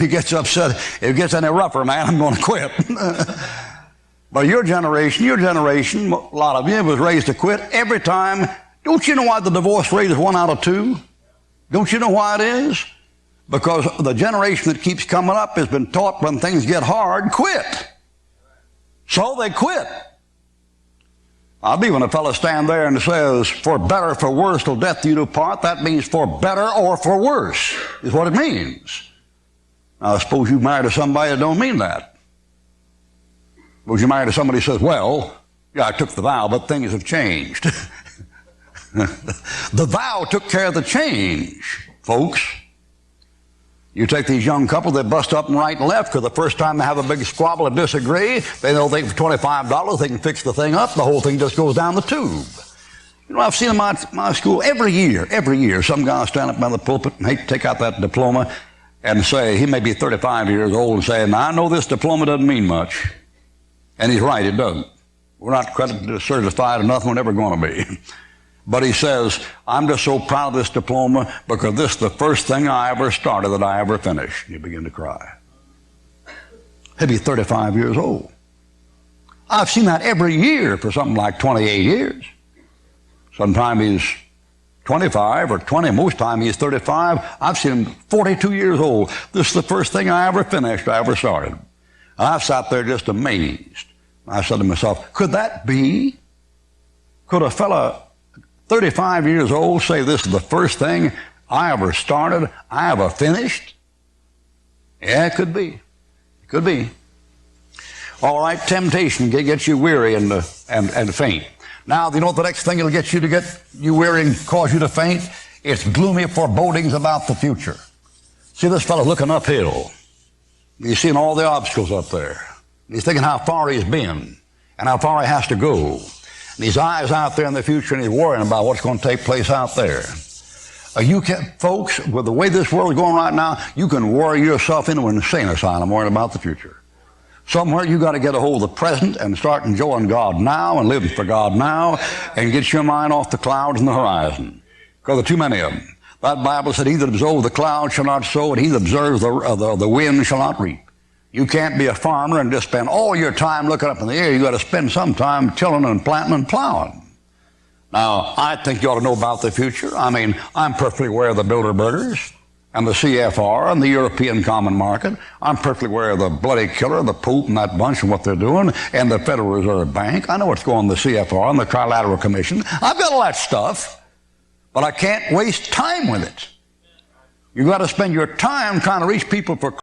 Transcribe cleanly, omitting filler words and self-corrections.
he gets upset, if it gets any rougher, man, I'm going to quit. But your generation, a lot of you was raised to quit every time. Don't you know why the divorce rate is 1 out of 2? Don't you know why it is? Because the generation that keeps coming up has been taught when things get hard, quit. So they quit. I believe when a fellow stands there and says, for better, for worse, till death you do part, that means for better or for worse, is what it means. Now, I suppose you married to somebody that don't mean that. Suppose you married to somebody who says, well, yeah, I took the vow, but things have changed. The vow took care of the change, folks. You take these young couples, they bust up and right and left because the first time they have a big squabble and disagree, they know for $25 they can fix the thing up. The whole thing just goes down the tube. You know, I've seen in my school every year, some guy stand up by the pulpit and take out that diploma and say, he may be 35 years old and say, now I know this diploma doesn't mean much. And he's right, it doesn't. We're not credited or certified or nothing, we're never going to be. But he says, I'm just so proud of this diploma because this is the first thing I ever started that I ever finished. You begin to cry. He'll be 35 years old. I've seen that every year for something like 28 years. Sometimes he's 25 or 20. Most time he's 35. I've seen him 42 years old. This is the first thing I ever finished, I ever started. I sat there just amazed. I said to myself, could that be? Could a fella 35 years old say this is the first thing I ever started, I ever finished? Yeah, it could be. It could be. All right, temptation gets you weary and faint. Now, you know what the next thing it'll get you weary and cause you to faint? It's gloomy forebodings about the future. See, this fellow's looking uphill. He's seeing all the obstacles up there. He's thinking how far he's been and how far he has to go. And his eyes out there in the future, and he's worrying about what's going to take place out there. Folks, with the way this world is going right now, you can worry yourself into an insane asylum worrying about the future. Somewhere you got to get a hold of the present and start enjoying God now and living for God now and get your mind off the clouds and the horizon. Because there are too many of them. That Bible said, he that observes the clouds shall not sow, and he that observes the wind shall not reap. You can't be a farmer and just spend all your time looking up in the air. You got to spend some time tilling and planting and plowing. Now, I think you ought to know about the future. I mean, I'm perfectly aware of the Bilderbergers and the CFR and the European Common Market. I'm perfectly aware of the bloody killer, the Pope and that bunch and what they're doing, and the Federal Reserve Bank. I know what's going on in the CFR and the Trilateral Commission. I've got all that stuff, but I can't waste time with it. You got to spend your time trying to reach people for